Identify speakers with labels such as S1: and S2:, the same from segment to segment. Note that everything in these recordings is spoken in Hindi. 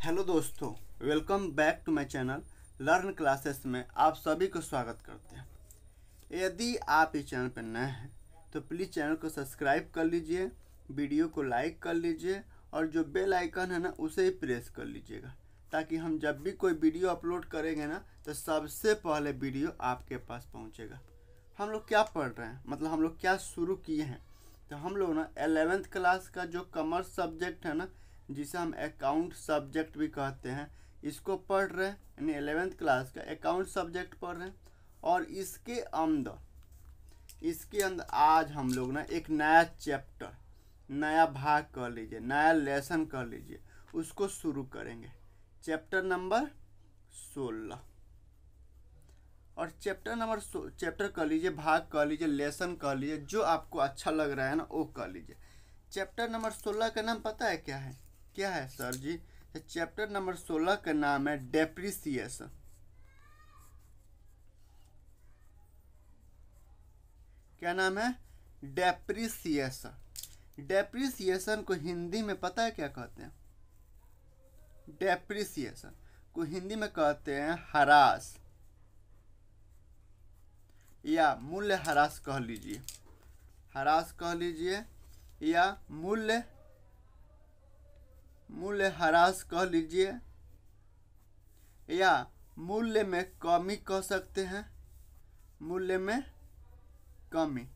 S1: हेलो दोस्तों, welcome back to my channel learn classes में आप सभी को स्वागत करते हैं। यदि आप इस चैनल पर नए हैं तो प्लीज़ चैनल को सब्सक्राइब कर लीजिए, वीडियो को लाइक कर लीजिए और जो बेल आइकन है ना उसे ही प्रेस कर लीजिएगा, ताकि हम जब भी कोई वीडियो अपलोड करेंगे ना तो सबसे पहले वीडियो आपके पास पहुंचेगा। हम लोग क्या पढ़ रहे हैं, मतलब हम लोग क्या शुरू किए हैं, तो हम लोग ना 11th क्लास का जो कॉमर्स सब्जेक्ट है ना, जिसे हम अकाउंट सब्जेक्ट भी कहते हैं, इसको पढ़ रहे हैं। यानी 11th क्लास का अकाउंट सब्जेक्ट पढ़ रहे हैं। और इसके अंदर आज हम लोग ना एक नया चैप्टर, नया भाग कर लीजिए, नया लेसन कर लीजिए, उसको शुरू करेंगे। चैप्टर नंबर 16 और चैप्टर कर लीजिए, भाग कर लीजिए, लेसन कर लीजिए, जो आपको अच्छा लग रहा है ना वो कर लीजिए। चैप्टर नंबर 16 का नाम पता है क्या है? क्या है सर जी? चैप्टर नंबर 16 का नाम है डेप्रिसिएशन। क्या नाम है? डेप्रिसिएशन। डेप्रिसिएशन को हिंदी में पता है क्या कहते हैं? डेप्रिसिएशन को हिंदी में कहते हैं ह्रास या मूल्य ह्रास कह लीजिए, ह्रास कह लीजिए या मूल्य ह्रास कह लीजिए या मूल्य में कमी कह सकते हैं, मूल्य में कमी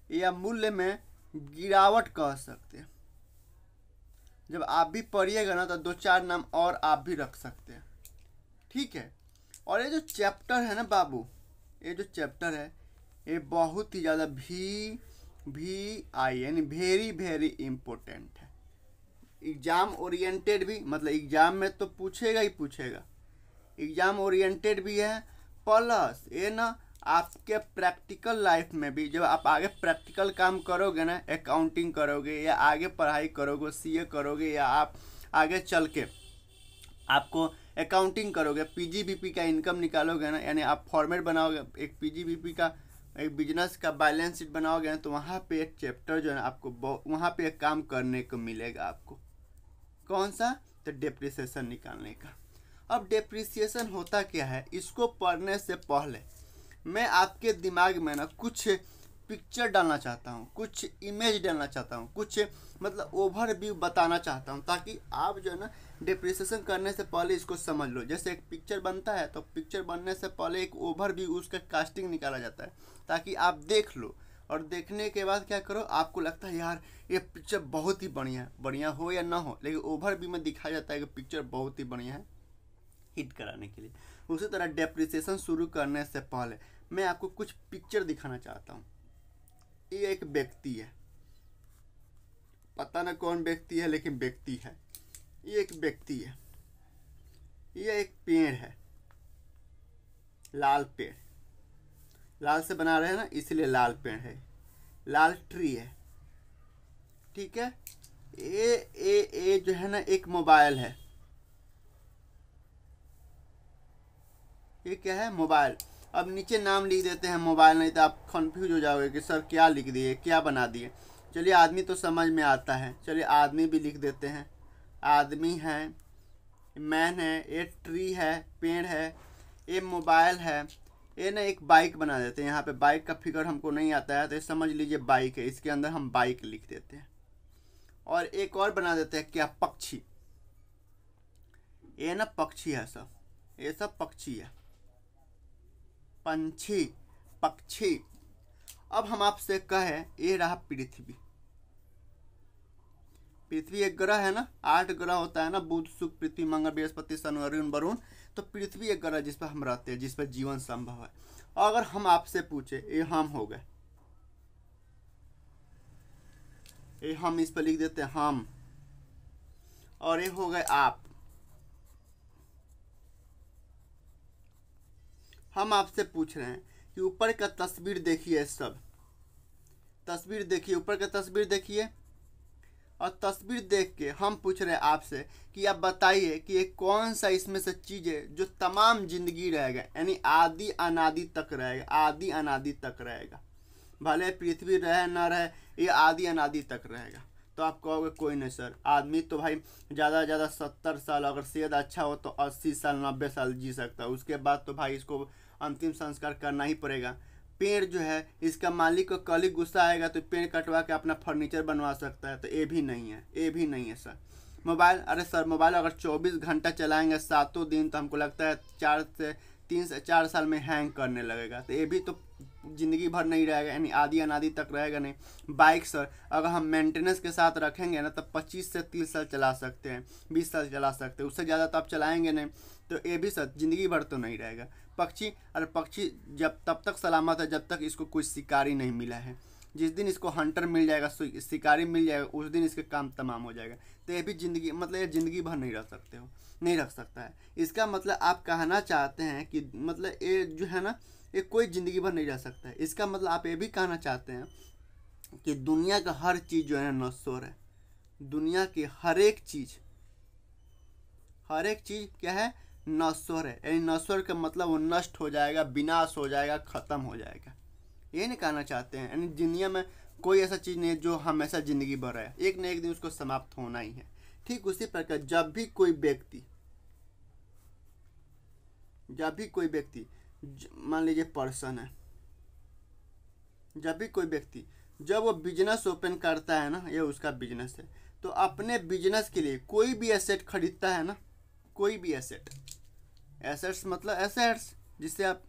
S1: या मूल्य में गिरावट कह सकते हैं। जब आप भी पढ़िएगा ना तो दो चार नाम और आप भी रख सकते हैं, ठीक है। और ये जो चैप्टर है ना बाबू, ये जो चैप्टर है ये बहुत ही ज़्यादा VI यानी वेरी वेरी इम्पोर्टेंट है। एग्ज़ाम ओरिएंटेड भी, मतलब एग्ज़ाम में तो पूछेगा ही पूछेगा, एग्ज़ाम ओरिएंटेड भी है। प्लस ये ना आपके प्रैक्टिकल लाइफ में भी, जब आप आगे प्रैक्टिकल काम करोगे ना, अकाउंटिंग करोगे या आगे पढ़ाई करोगे, CA करोगे या आप आगे चल के आपको अकाउंटिंग करोगे, PGBP का इनकम निकालोगे ना, यानी आप फॉर्मेट बनाओगे एक PGBP का, एक बिजनेस का बैलेंस शीट बनाओगे ना, तो वहाँ पे एक चैप्टर जो है ना आपको वहाँ पे एक काम करने को मिलेगा आपको। कौन सा? तो डेप्रिसिएशन निकालने का। अब डेप्रिसिएशन होता क्या है, इसको पढ़ने से पहले मैं आपके दिमाग में ना कुछ पिक्चर डालना चाहता हूँ, कुछ इमेज डालना चाहता हूँ, कुछ मतलब ओवरव्यू बताना चाहता हूँ, ताकि आप जो है ना डेप्रिसिएशन करने से पहले इसको समझ लो। जैसे एक पिक्चर बनता है तो पिक्चर बनने से पहले एक ओवरव्यू, उसका कास्टिंग निकाला जाता है, ताकि आप देख लो और देखने के बाद क्या करो, आपको लगता है यार ये पिक्चर बहुत ही बढ़िया है, बढ़िया हो या ना हो, लेकिन ओवरव्यू में दिखाया जाता है कि पिक्चर बहुत ही बढ़िया है हिट कराने के लिए। उसी तरह डेप्रिसिएशन शुरू करने से पहले मैं आपको कुछ पिक्चर दिखाना चाहता हूँ। ये एक व्यक्ति है, पता ना कौन व्यक्ति है, लेकिन व्यक्ति है। ये एक व्यक्ति है, ये एक पेड़ है, लाल पेड़, लाल से बना रहे हैं ना इसलिए लाल पेड़ है, लाल ट्री है, ठीक है। ये जो है ना एक मोबाइल है, ये क्या है? मोबाइल। अब नीचे नाम लिख देते हैं मोबाइल, नहीं तो आप कंफ्यूज हो जाओगे कि सर क्या लिख दिए, क्या बना दिए। चलिए आदमी तो समझ में आता है, चलिए आदमी भी लिख देते हैं, आदमी है, मैन है, ये ट्री है, पेड़ है, ये मोबाइल है, ये ना एक बाइक बना देते हैं। यहाँ पे बाइक का फिगर हमको नहीं आता है तो ये समझ लीजिए बाइक है, इसके अंदर हम बाइक लिख देते हैं। और एक और बना देते हैं क्या? पक्षी। ये ना पक्षी है सब, ये सब पक्षी है, पंछी, पक्षी। अब हम आपसे कहें ये रहा पृथ्वी। पृथ्वी एक ग्रह है ना, 8 ग्रह होता है ना, बुध, शुक्र, पृथ्वी, मंगल, बृहस्पति, शनि, अरुण, वरुण। तो पृथ्वी एक ग्रह जिस पर हम रहते हैं, जिस पर जीवन संभव है। अगर हम आपसे पूछे, ये हम हो गए, ये हम इस पर लिख देते हैं हम, और ये हो गए आप। हम आपसे पूछ रहे हैं कि ऊपर का तस्वीर देखिए, सब तस्वीर देखिए, ऊपर का तस्वीर देखिए, और तस्वीर देख के हम पूछ रहे हैं आपसे कि आप बताइए कि ये कौन सा इसमें से चीज़ है जो तमाम जिंदगी रहेगा, यानी आदि अनादि तक रहेगा, आदि अनादि तक रहेगा। भले पृथ्वी रहे ना रहे, ये आदि अनादि तक रहेगा। तो आप कहोगे कोई नहीं सर, आदमी तो भाई ज़्यादा से ज़्यादा 70 साल, अगर सेहत अच्छा हो तो 80 साल 90 साल जी सकता है, उसके बाद तो भाई इसको अंतिम संस्कार करना ही पड़ेगा। पेड़ जो है, इसका मालिक को कल ही गुस्सा आएगा तो पेड़ कटवा के अपना फर्नीचर बनवा सकता है, तो ये भी नहीं है, ये भी नहीं है सर। मोबाइल, अरे सर मोबाइल अगर 24 घंटा चलाएंगे 7 दिन तो हमको लगता है 3 से 4 साल में हैंग करने लगेगा, तो ये भी तो ज़िंदगी भर नहीं रहेगा, यानी आदि अनादि तक रहेगा नहीं। बाइक सर अगर हम मेंटेनेंस के साथ रखेंगे ना तो 25 से 30 साल चला सकते हैं, 20 साल चला सकते हैं, उससे ज़्यादा तो आप चलाएंगे नहीं, तो ये भी सर ज़िंदगी भर तो नहीं रहेगा। पक्षी, अरे पक्षी जब तब तक सलामत है जब तक इसको कोई शिकारी नहीं मिला है, जिस दिन इसको हंटर मिल जाएगा, शिकारी मिल जाएगा, उस दिन इसके काम तमाम हो जाएगा। तो ये भी ज़िंदगी, मतलब ये ज़िंदगी भर नहीं रह सकते हो, नहीं रख सकता है। इसका मतलब आप कहना चाहते हैं कि मतलब ये जो है ना, ये कोई ज़िंदगी भर नहीं रह सकता है। इसका मतलब आप ये भी कहना चाहते हैं कि दुनिया का हर चीज़ जो है नश्वर है, दुनिया की हर एक चीज़ क्या है, नश्वर है। यानी नश्वर का मतलब वो नष्ट हो जाएगा, विनाश हो जाएगा, ख़त्म हो जाएगा, ये नहीं कहना चाहते हैं। यानी दुनिया में कोई ऐसा चीज़ नहीं है जो हमेशा ज़िंदगी भर है, एक न एक दिन उसको समाप्त होना ही है। ठीक उसी प्रकार जब भी कोई व्यक्ति मान लीजिए पर्सन है, जब वो बिजनेस ओपन करता है ना, ये उसका बिजनेस है, तो अपने बिजनेस के लिए कोई भी एसेट खरीदता है ना, कोई भी एसेट्स मतलब एसेट्स जिससे आप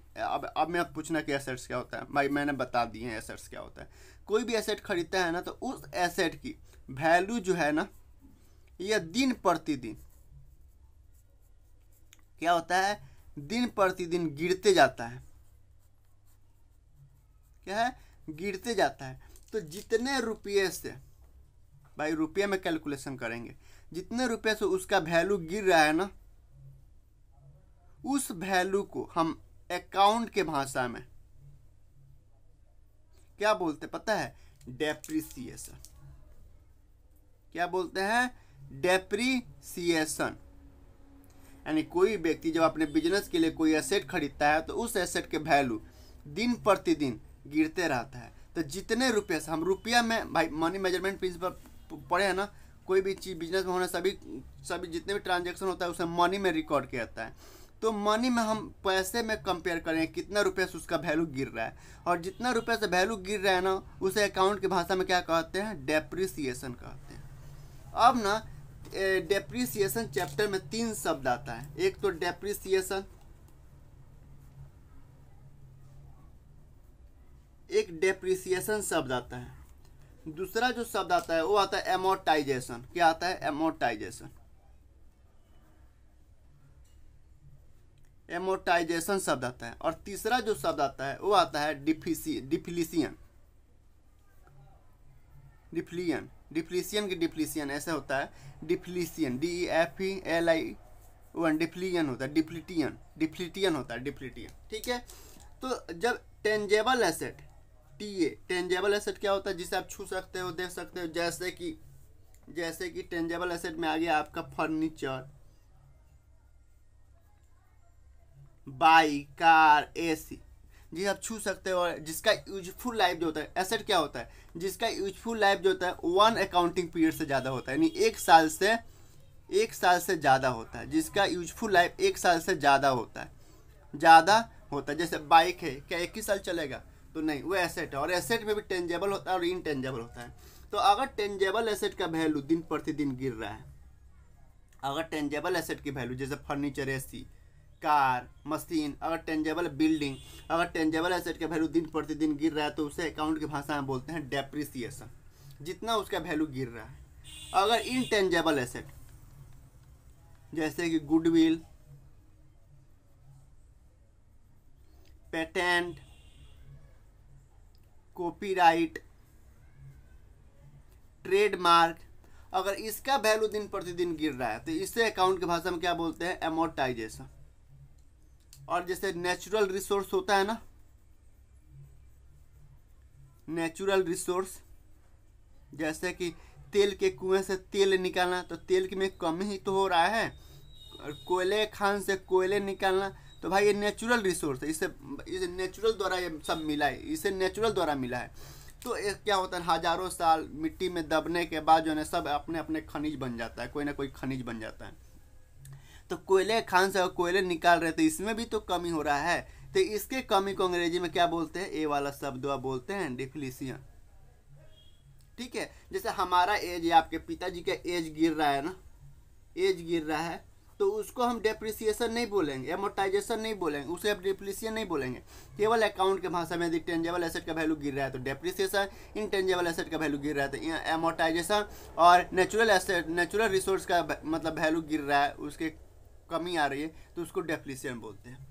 S1: अब मैं पूछना कि एसेट्स क्या होता है, भाई मैंने बता दिए हैं एसेट्स क्या होता है। कोई भी एसेट खरीदता है ना तो उस एसेट की वैल्यू जो है ना, यह दिन प्रतिदिन क्या होता है, दिन प्रतिदिन गिरते जाता है। क्या है, गिरते जाता है। तो जितने रुपये से, भाई रुपये में कैलकुलेशन करेंगे, जितने रुपये से उसका वैल्यू गिर रहा है ना, उस वैल्यू को हम अकाउंट के भाषा में क्या बोलते पता है, डेप्रिसिएशन। क्या बोलते हैं, डेप्रिसिएशन। यानी कोई व्यक्ति जब अपने बिजनेस के लिए कोई एसेट खरीदता है तो उस एसेट के वैल्यू दिन प्रतिदिन गिरते रहता है। तो जितने रुपये से, हम रुपया में भाई मनी मेजरमेंट प्रिंसिपल पढ़े हैं ना, कोई भी चीज़ बिजनेस में होना, सभी जितने भी ट्रांजैक्शन होता है उसे मनी में रिकॉर्ड किया जाता है। तो मनी में हम पैसे में कंपेयर करें कितना रुपये से उसका वैल्यू गिर रहा है, और जितना रुपये से वैल्यू गिर रहा है ना, उसे अकाउंट की भाषा में क्या कहते हैं, डेप्रिसिएशन कहते हैं। अब ना डेप्रिसिएशन चैप्टर में 3 शब्द आता है। एक तो डेप्रिसिएशन, एक डेप्रिसिएशन शब्द आता है, दूसरा जो शब्द आता है वो आता है एमोर्टाइजेशन। क्या आता है, एमोर्टाइजेशन। एमोर्टाइजेशन शब्द आता है। और तीसरा जो शब्द आता है वो आता है डिप्लीशन। डिप्लीशन की डिप्लीशन ऐसे होता है, डिप्लीशन, DEFELION, डिप्लीशन होता है, डिप्लीटियन होता है, डिप्लीटियन। ठीक है। तो जब टेंजेबल एसेट, टेंजेबल एसेट क्या होता है, जिसे आप छू सकते हो, देख सकते हो, जैसे कि टेंजेबल एसेट में आ गया आपका फर्नीचर, बाइक, कार, AC, जी आप छू सकते हो, और जिसका यूजफुल लाइफ जो होता है, एसेट क्या होता है, जिसका यूजफुल लाइफ जो होता है 1 अकाउंटिंग पीरियड से ज़्यादा होता है, यानी 1 साल से ज़्यादा होता है, जिसका यूजफुल लाइफ 1 साल से ज़्यादा होता है। जैसे बाइक है, क्या 1 ही साल चलेगा, तो नहीं, वो एसेट है। और एसेट में भी टेंजेबल होता है और इनटेंजेबल होता है। तो अगर टेंजेबल एसेट का वैल्यू दिन प्रतिदिन गिर रहा है, अगर टेंजेबल एसेट की वैल्यू जैसे फर्नीचर, AC, कार, मशीन, अगर टेंजेबल बिल्डिंग, अगर टेंजेबल एसेट का वैल्यू दिन प्रतिदिन गिर रहा है तो उसे अकाउंट की भाषा में बोलते हैं डेप्रिसिएशन, जितना उसका वैल्यू गिर रहा है। अगर इनटेंजेबल एसेट जैसे कि गुडविल, पेटेंट, कॉपीराइट, ट्रेडमार्क, अगर इसका वैल्यू दिन प्रतिदिन गिर रहा है तो इसे अकाउंट की भाषा में क्या बोलते हैं, एमोर्टाइजेशन। और जैसे नेचुरल रिसोर्स होता है ना, नेचुरल रिसोर्स जैसे कि तेल के कुएं से तेल निकालना, तो तेल में कमी ही तो हो रहा है, कोयले खान से कोयले निकालना, तो भाई ये नेचुरल रिसोर्स है, इसे नेचुरल द्वारा ये सब मिला है, इसे नेचुरल द्वारा मिला है। तो क्या होता है, हजारों साल मिट्टी में दबने के बाद जो है सब अपने अपने खनिज बन जाता है, कोई ना कोई खनिज बन जाता है। तो कोयले खान से कोयले निकाल रहे थे, इसमें भी तो कमी हो रहा है। तो इसके कमी को अंग्रेजी में क्या बोलते हैं, ए वाला शब्द बोलते हैं डिप्लीशन। ठीक है, जैसे हमारा एज या आपके पिताजी का एज गिर रहा है ना, एज गिर रहा है, तो उसको हम डेप्रिसिएशन नहीं बोलेंगे, एमोर्टाइजेशन नहीं बोलेंगे, उसे अब डिप्लीशन नहीं बोलेंगे। केवल अकाउंट के भाषा में यदि टेंजेबल एसेट का वैल्यू गिर रहा है तो डेप्रिसिएशन, इनटेंजेबल एसेट का वैल्यू गिर रहा है तो एमोर्टाइजेशन, और नेचुरल एसेट, नेचुरल रिसोर्स का मतलब वैल्यू गिर रहा है, उसके कमी आ रही है तो उसको डेप्रिसिएशन बोलते हैं।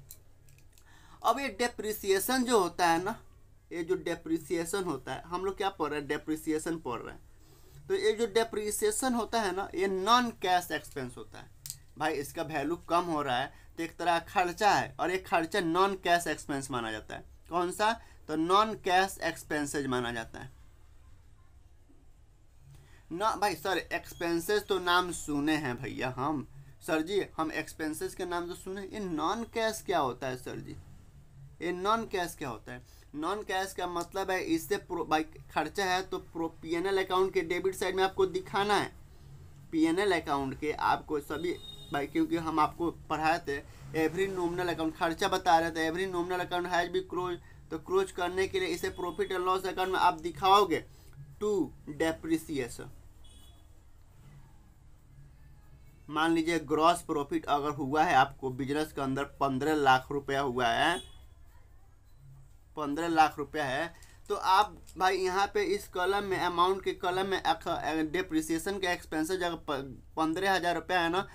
S1: अब ये डेप्रिसिएशन जो होता है ना, ये जो डेप्रिसिएशन होता है, हम लोग क्या पढ़ रहे हैं, डेप्रिसिएशन पढ़ रहे हैं। तो ये जो डेप्रिसिएशन होता है ना, ये नॉन कैश एक्सपेंस होता है। भाई इसका वैल्यू कम हो रहा है तो एक तरह खर्चा है, और एक खर्चा नॉन कैश एक्सपेंस माना जाता है। कौन सा, तो नॉन कैश एक्सपेंसेज माना जाता है ना। भाई सर एक्सपेंसेस तो नाम सुने हैं भैया हम, सर जी हम एक्सपेंसेस के नाम तो सुने, ये नॉन कैश क्या होता है सर जी, ये नॉन कैश क्या होता है। नॉन कैश का मतलब है इससे भाई खर्चा है तो पीएनएल अकाउंट के डेबिट साइड में आपको दिखाना है, पीएनएल अकाउंट के आपको सभी भाई, क्योंकि हम आपको पढ़ाए थे एवरी नॉमिनल अकाउंट खर्चा बता रहे थे, every nominal account has be close, तो क्लोज करने के लिए इसे प्रॉफिट एंड लॉस अकाउंट में आप दिखाओगे टू डेप्रिसिएशन। मान लीजिए ग्रॉस प्रॉफिट अगर हुआ है आपको बिजनेस के अंदर 15 लाख रुपया हुआ है, 15 लाख रुपया है, तो आप भाई यहाँ पे इस कॉलम में अमाउंट के कॉलम में डेप्रिसिएशन का एक्सपेंसेस अगर 15,000 रुपया है ना,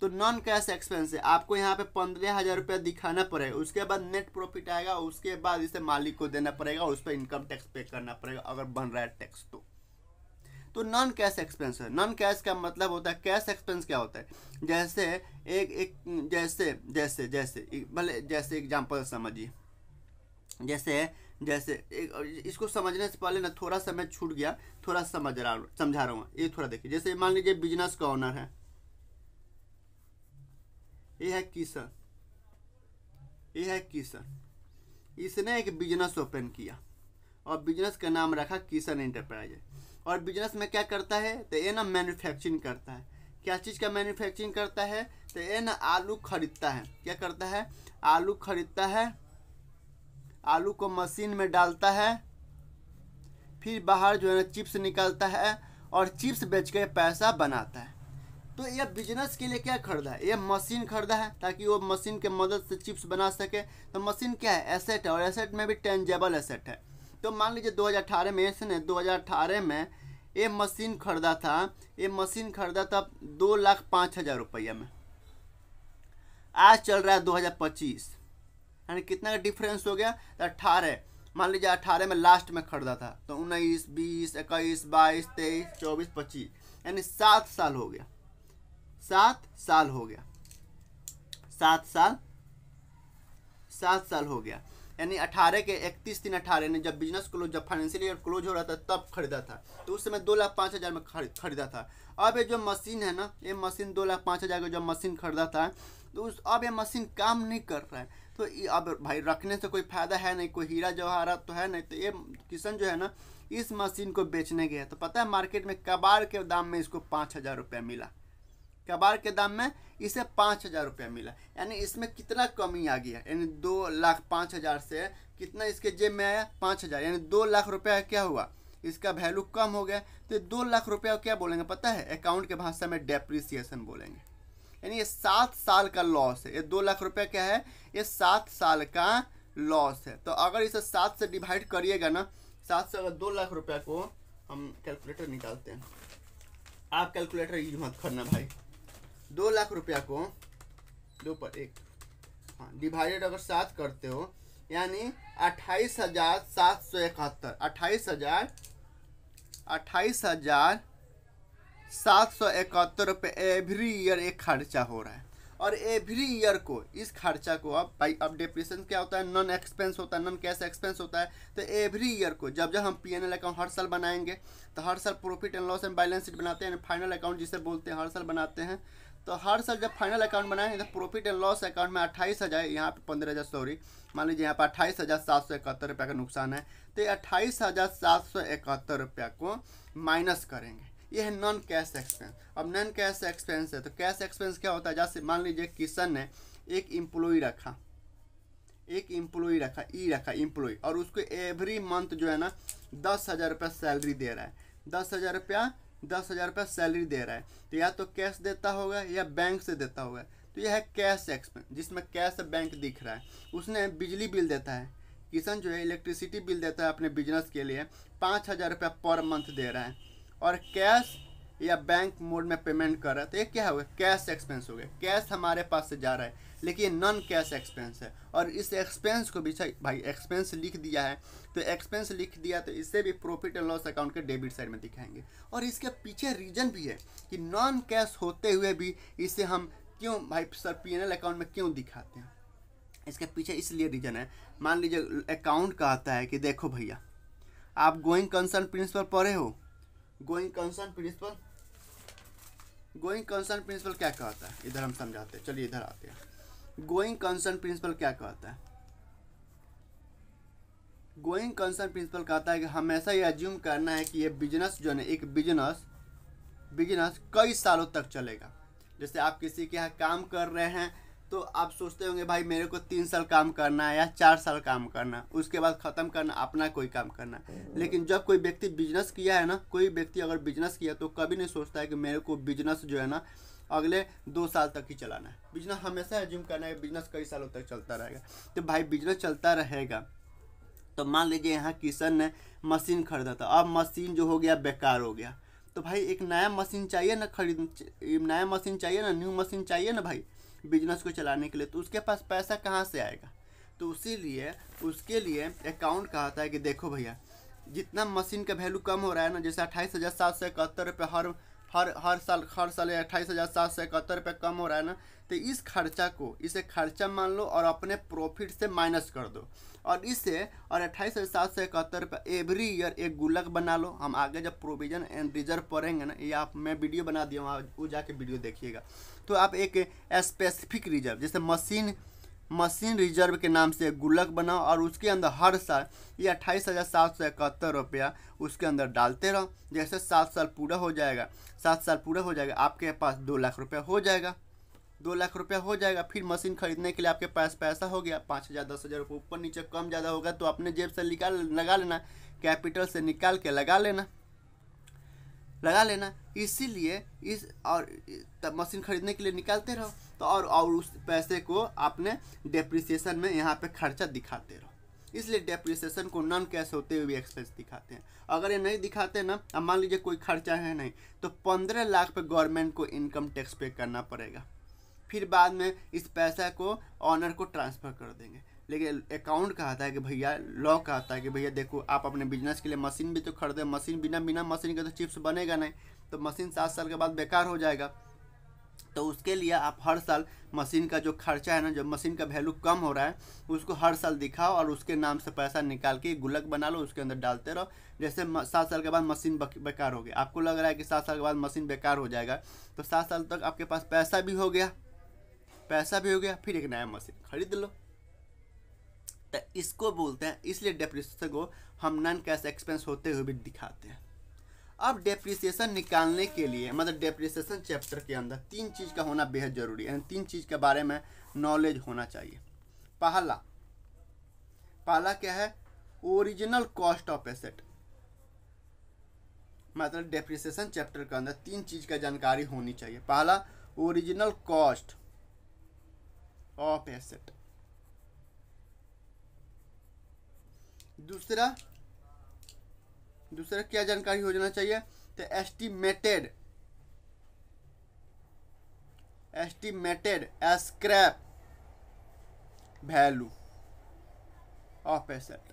S1: तो नॉन कैश एक्सपेंस है, आपको यहाँ पे 15,000 रुपया दिखाना पड़ेगा। उसके बाद नेट प्रॉफिट आएगा, उसके बाद इसे मालिक को देना पड़ेगा, उस पर इनकम टैक्स पे करना पड़ेगा अगर बन रहा है टैक्स तो नॉन कैश एक्सपेंस है। नॉन कैश का मतलब होता है, कैश एक्सपेंस क्या होता है, जैसे जैसे एग्जांपल समझिए, जैसे इसको समझने से पहले ना थोड़ा सा मैं छूट गया, थोड़ा समझा रहा हूँ, ये थोड़ा देखिए। जैसे मान लीजिए बिजनेस का ओनर है, ये है किशन, इसने एक बिजनेस ओपन किया और बिजनेस का नाम रखा किशन एंटरप्राइज। और बिजनेस में क्या करता है, तो ये ना मैन्युफैक्चरिंग करता है। क्या चीज़ का मैन्युफैक्चरिंग करता है, तो ये ना आलू खरीदता है। क्या करता है, आलू खरीदता है, आलू को मशीन में डालता है, फिर बाहर जो है ना चिप्स निकलता है और चिप्स बेच के पैसा बनाता है। तो यह बिजनेस के लिए क्या खरीदा है, यह मशीन खरीदा है ताकि वो मशीन के मदद से चिप्स बना सके। तो मशीन क्या है, एसेट है, और एसेट में भी टेंजेबल एसेट है। तो मान लीजिए 2018 में इसने 2018 में ये मशीन खरीदा था, ये मशीन खरीदा था 2,05,000 रुपया में। आज चल रहा है 2025, यानी कितना का डिफरेंस हो गया, 18। मान लीजिए 18 में लास्ट में खरीदा था, तो 19, 20, 21, 22, 23, 24, 25, यानी 7 साल हो गया, 7 साल हो गया, 7 साल हो गया। यानी 18 के 31/3/18 ने जब बिजनेस क्लोज, जब फाइनेंशियल ईयर क्लोज हो रहा था तब खरीदा था, तो उस समय 2,05,000 में खरीदा था। अब ये जो मशीन है ना, ये मशीन 2,05,000 का जब मशीन खरीदा था, तो अब ये मशीन काम नहीं कर रहा है। तो अब भाई रखने से कोई फायदा है नहीं, कोई हीरा जवाहरात तो है नहीं। तो ये किशन जो है ना, इस मशीन को बेचने गया, तो पता है मार्केट में कबाड़ के दाम में इसको 5,000 रुपया मिला, कबाड़ के दाम में इसे 5,000 रुपया मिला। यानी इसमें कितना कमी आ गया, यानी 2,05,000 से कितना इसके जेब में आया, 5,000, यानी 2 लाख रुपया क्या हुआ, इसका वैल्यू कम हो गया। तो 2 लाख रुपया क्या बोलेंगे पता है, अकाउंट के भाषा में डेप्रिसिएशन बोलेंगे। यानी ये 7 साल का लॉस है। ये 2 लाख रुपया क्या है, ये 7 साल का लॉस है। तो अगर इसे 7 से डिवाइड करिएगा ना, 7 से अगर 2 लाख रुपया को हम कैलकुलेटर निकालते हैं, आप कैलकुलेटर यूज मत करना भाई, 2 लाख रुपया को 2 पर 1, हाँ, डिवाइडेड अगर 7 करते हो, यानी 28,771, 28,771 रुपये एवरी ईयर एक खर्चा हो रहा है। और एवरी ईयर को इस खर्चा को अब डेप्रिसिएशन क्या होता है, नॉन एक्सपेंस होता है, नॉन कैश एक्सपेंस होता है। तो एवरी ईयर को जब हम पीएनएल अकाउंट हर साल बनाएंगे, तो हर साल profit and loss and balance sheet बनाते हैं, फाइनल अकाउंट जिसे बोलते हैं, हर साल बनाते हैं। तो हर साल जब फाइनल अकाउंट बनाएंगे तो प्रॉफिट एंड लॉस अकाउंट में 28,000, यहाँ पे 15,000 सॉरी, मान लीजिए यहाँ पर 28,771 रुपये का नुकसान है, तो ये 28,771 रुपये को माइनस करेंगे। ये है नॉन कैश एक्सपेंस। अब नॉन कैश एक्सपेंस है तो कैश एक्सपेंस क्या होता है, जैसे मान लीजिए किशन ने एक एम्प्लॉय रखा, एम्प्लॉय, और उसको एवरी मंथ जो है ना 10,000 रुपये सैलरी दे रहा है, 10,000 रुपया सैलरी दे रहा है, तो या तो कैश देता होगा या बैंक से देता होगा, तो यह है कैश एक्सपेंस जिसमें कैश बैंक दिख रहा है। उसने बिजली बिल देता है, किशन जो है इलेक्ट्रिसिटी बिल देता है अपने बिजनेस के लिए, 5,000 रुपया पर मंथ दे रहा है, और कैश या बैंक मोड में पेमेंट कर रहा है, तो ये क्या होगा, कैश एक्सपेंस हो गया। कैश हमारे पास से जा रहा है लेकिन नॉन कैश एक्सपेंस है, और इस एक्सपेंस को भी भाई एक्सपेंस लिख दिया है, तो एक्सपेंस लिख दिया तो इसे भी प्रॉफिट एंड लॉस अकाउंट के डेबिट साइड में दिखाएंगे। और इसके पीछे रीजन भी है कि नॉन कैश होते हुए भी इसे हम क्यों भाई सर P&L अकाउंट में क्यों दिखाते हैं, इसके पीछे इसलिए रीजन है। मान लीजिए अकाउंट का आता है कि देखो भैया आप गोइंग कंसर्न प्रिंसिपल पढ़े हो, गोइंग कंसर्न प्रिंसिपल क्या कहता है, इधर हम समझाते हैं, चलिए इधर आते हैं। गोइंग कंसर्न प्रिंसिपल क्या कहता है, गोइंग कंसर्न प्रिंसिपल कहता है कि हमेशा ये अज्यूम करना है कि ये बिजनेस जो है एक बिजनेस कई सालों तक चलेगा। जैसे आप किसी के यहाँ काम कर रहे हैं तो आप सोचते होंगे भाई मेरे को 3 साल काम करना है या 4 साल काम करना है, उसके बाद ख़त्म करना, अपना कोई काम करना है। लेकिन जब कोई व्यक्ति बिजनेस किया है ना, कोई व्यक्ति अगर बिजनेस किया तो कभी नहीं सोचता है कि मेरे को बिजनेस जो है ना अगले 2 साल तक ही चलाना है। बिजनेस हमेशा एज्यूम करना है बिजनेस कई सालों तक चलता रहेगा। तो भाई बिजनेस चलता रहेगा, तो मान लीजिए यहाँ किशन ने मशीन खरीदा था, अब मशीन जो हो गया बेकार हो गया, तो भाई एक नया मशीन चाहिए ना, नया मशीन चाहिए ना, न्यू मशीन चाहिए ना भाई बिजनेस को चलाने के लिए, तो उसके पास पैसा कहाँ से आएगा। तो इसीलिए उसके लिए अकाउंट कहता है कि देखो भैया जितना मशीन का वैल्यू कम हो रहा है ना, जैसे 28,771 रुपये हर साल 28,771 रुपये कम हो रहा है ना, तो इस खर्चा को इसे खर्चा मान लो और अपने प्रॉफिट से माइनस कर दो, और इससे और 28,771 रुपये एवरी ईयर एक गुल्लक बना लो। हम आगे जब प्रोविजन एंड रिजर्व पढ़ेंगे ना, ये आप मैं वीडियो बना दिया वहाँ वो जाके वीडियो देखिएगा, तो आप एक स्पेसिफिक रिजर्व जैसे मशीन रिजर्व के नाम से एक गुल्लक बनाओ, और उसके अंदर हर साल ये 28,771 रुपया उसके अंदर डालते रहो। जैसे 7 साल पूरा हो जाएगा, आपके पास 2 लाख रुपया हो जाएगा, 2 लाख रुपया हो जाएगा। फिर मशीन खरीदने के लिए आपके पास पैसा हो गया 5,000 10,000 रुपये, ऊपर नीचे कम ज़्यादा होगा तो अपने जेब से लगा लेना, कैपिटल से निकाल के लगा लेना। इसीलिए इस और तब मशीन खरीदने के लिए निकालते रहो, तो और उस पैसे को आपने डेप्रिसिएशन में यहाँ पे खर्चा दिखाते रहो। इसलिए डेप्रिसिएशन को नॉन कैश होते हुए भी एक्सपेंस दिखाते हैं। अगर ये नहीं दिखाते ना, अब मान लीजिए कोई खर्चा है नहीं, तो 15 लाख पे गवर्नमेंट को इनकम टैक्स पे करना पड़ेगा, फिर बाद में इस पैसा को ऑनर को ट्रांसफ़र कर देंगे। लेकिन अकाउंट कहता है कि भैया, लॉ कहता है कि भैया देखो आप अपने बिजनेस के लिए मशीन भी तो खरीदे, मशीन बिना मशीन के तो चिप्स बनेगा नहीं, तो मशीन 7 साल के बाद बेकार हो जाएगा। तो उसके लिए आप हर साल मशीन का जो खर्चा है ना, जो मशीन का वैल्यू कम हो रहा है उसको हर साल दिखाओ, और उसके नाम से पैसा निकाल के गुल्लक बना लो, उसके अंदर डालते रहो। जैसे 7 साल के बाद मशीन बेकार हो गया, आपको लग रहा है कि 7 साल के बाद मशीन बेकार हो जाएगा, तो 7 साल तक आपके पास पैसा भी हो गया, फिर एक नया मशीन खरीद लो। तो इसको बोलते हैं, इसलिए डेप्रिसिएशन को हम नॉन कैश एक्सपेंस होते हुए भी दिखाते हैं। अब डेप्रिसिएशन निकालने के लिए, मतलब डेप्रिसिएशन चैप्टर के अंदर 3 चीज़ का होना बेहद जरूरी है, 3 चीज़ के बारे में नॉलेज होना चाहिए। पहला क्या है, ओरिजिनल कॉस्ट ऑफ एसेट। मतलब डेप्रिसिएशन चैप्टर के अंदर 3 चीज़ का जानकारी होनी चाहिए। पहला, ओरिजिनल कॉस्ट ऑफ एसेट। दूसरा क्या जानकारी हो जाना चाहिए, तो estimated scrap value of asset,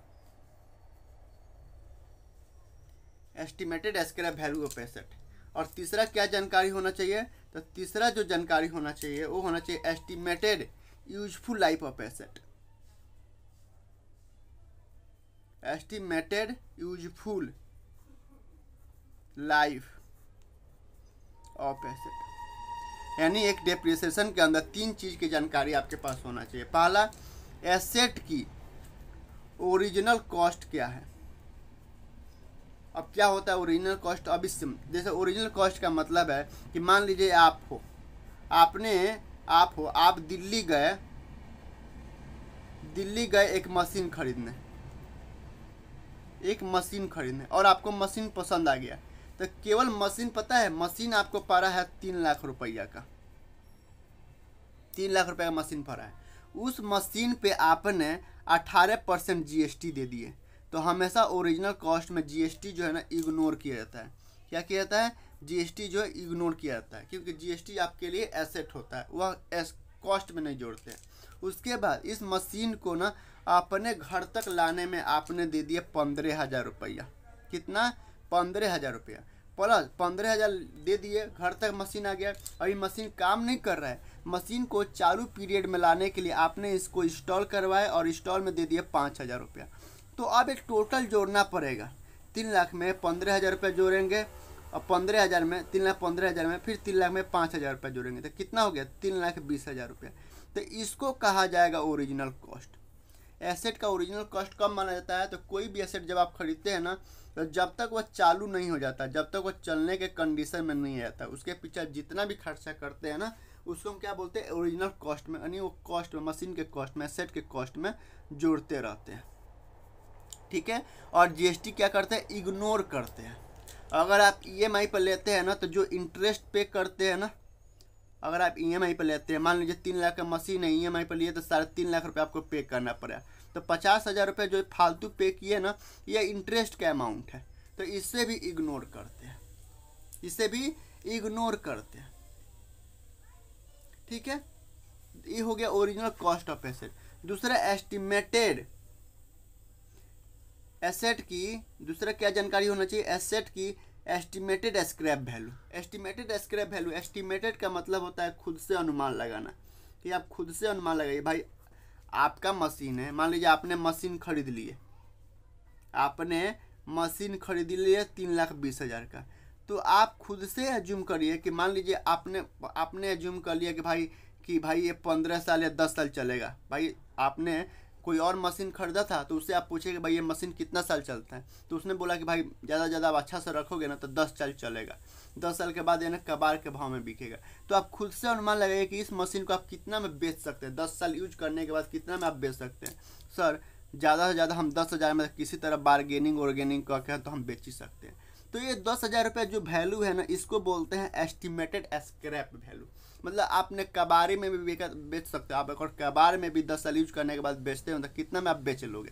S1: estimated scrap value of asset. और तीसरा क्या जानकारी होना चाहिए, तो तीसरा जो जानकारी होना चाहिए वो होना चाहिए estimated useful life of asset, estimated useful life of asset. यानी एक डेप्रिसिएशन के अंदर 3 चीज़ की जानकारी आपके पास होना चाहिए। पहला, एसेट की ओरिजिनल कॉस्ट क्या है। अब क्या होता है ओरिजिनल कॉस्ट? अब इस जैसे ओरिजिनल कॉस्ट का मतलब है कि मान लीजिए आप दिल्ली गए एक मशीन खरीदने और आपको मशीन पसंद आ गया, तो केवल मशीन, पता है मशीन आपको पड़ा है 3 लाख रुपया का, 3 लाख रुपये का मशीन पड़ा है। उस मशीन पे आपने 18% GST दे दिए, तो हमेशा ओरिजिनल कॉस्ट में GST जो है ना इग्नोर किया जाता है। क्या किया जाता है? GST जो है इग्नोर किया जाता है, क्योंकि GST आपके लिए एसेट होता है, वह कॉस्ट में नहीं जोड़ते हैं। उसके बाद इस मशीन को ना अपने घर तक लाने में आपने दे दिए 15,000 रुपया। कितना? 15,000 रुपया। प्लस 15,000 दे दिए, घर तक मशीन आ गया। अभी मशीन काम नहीं कर रहा है, मशीन को चालू पीरियड में लाने के लिए आपने इसको इंस्टॉल करवाया और इंस्टॉल में दे दिए 5,000 रुपया। तो अब एक टोटल जोड़ना पड़ेगा। 3 लाख में 15,000 रुपये जोड़ेंगे और 15,000 में 3 लाख 15,000 में फिर 3 लाख में 5,000 रुपये जोड़ेंगे, तो कितना हो गया? 3,20,000 रुपया। तो इसको कहा जाएगा ओरिजिनल कॉस्ट। एसेट का ओरिजिनल कॉस्ट कब माना जाता है? तो कोई भी एसेट जब आप खरीदते हैं ना, तो जब तक वह चालू नहीं हो जाता, जब तक वह चलने के कंडीशन में नहीं आता, उसके पीछे जितना भी खर्चा करते हैं ना, उसको हम क्या बोलते हैं? ओरिजिनल कॉस्ट में, यानी वो कॉस्ट में, मशीन के कॉस्ट में, एसेट के कॉस्ट में जोड़ते रहते हैं। ठीक है। और GST क्या करते हैं? इग्नोर करते हैं। अगर आप EMI पर लेते हैं ना, तो जो इंटरेस्ट पे करते हैं ना, अगर आप EMI पर लेते हैं, मान लीजिए 3 लाख का मशीन है, EMI पर लिए तो 3.5 लाख रुपये आपको पे करना पड़ा, तो 50,000 रुपये जो फालतू पे किए ना, ये इंटरेस्ट का अमाउंट है, तो इससे भी इग्नोर करते हैं, ठीक है। ये हो गया ओरिजिनल कॉस्ट ऑफ एसेट। दूसरा, एस्टिमेटेड एसेट की दूसरा क्या जानकारी होना चाहिए? एसेट की एस्टिमेटेड स्क्रैप वैल्यू। एस्टिमेटेड का मतलब होता है खुद से अनुमान लगाना, कि आप खुद से अनुमान लगाइए। भाई आपका मशीन है, मान लीजिए आपने मशीन खरीद लिए 3,20,000 का, तो आप खुद से एज्यूम करिए कि मान लीजिए आपने एज्यूम कर लिया कि भाई ये 15 साल या 10 साल चलेगा। भाई आपने कोई और मशीन खरीदा था, तो उससे आप पूछे कि भाई ये मशीन कितना साल चलता है, तो उसने बोला कि भाई ज़्यादा से ज़्यादा आप अच्छा से रखोगे ना तो 10 साल चलेगा, 10 साल के बाद ये ना कबाड़ के भाव में बिकेगा। तो आप खुद से अनुमान लगाइए कि इस मशीन को आप कितना में बेच सकते हैं, 10 साल यूज करने के बाद कितना में आप बेच सकते हैं। सर ज़्यादा से ज़्यादा हम 10,000 में किसी तरह बार्गेनिंग करके तो हम बेच ही सकते हैं। तो ये 10,000 रुपये जो वैल्यू है ना, इसको बोलते हैं एस्टिमेटेड स्क्रैप वैल्यू। मतलब आपने कबाड़ी में भी बेच सकते हो, आप अगर कबाड़ में भी 10 साल यूज करने के बाद बेचते हो तो कितना में आप बेच लोगे?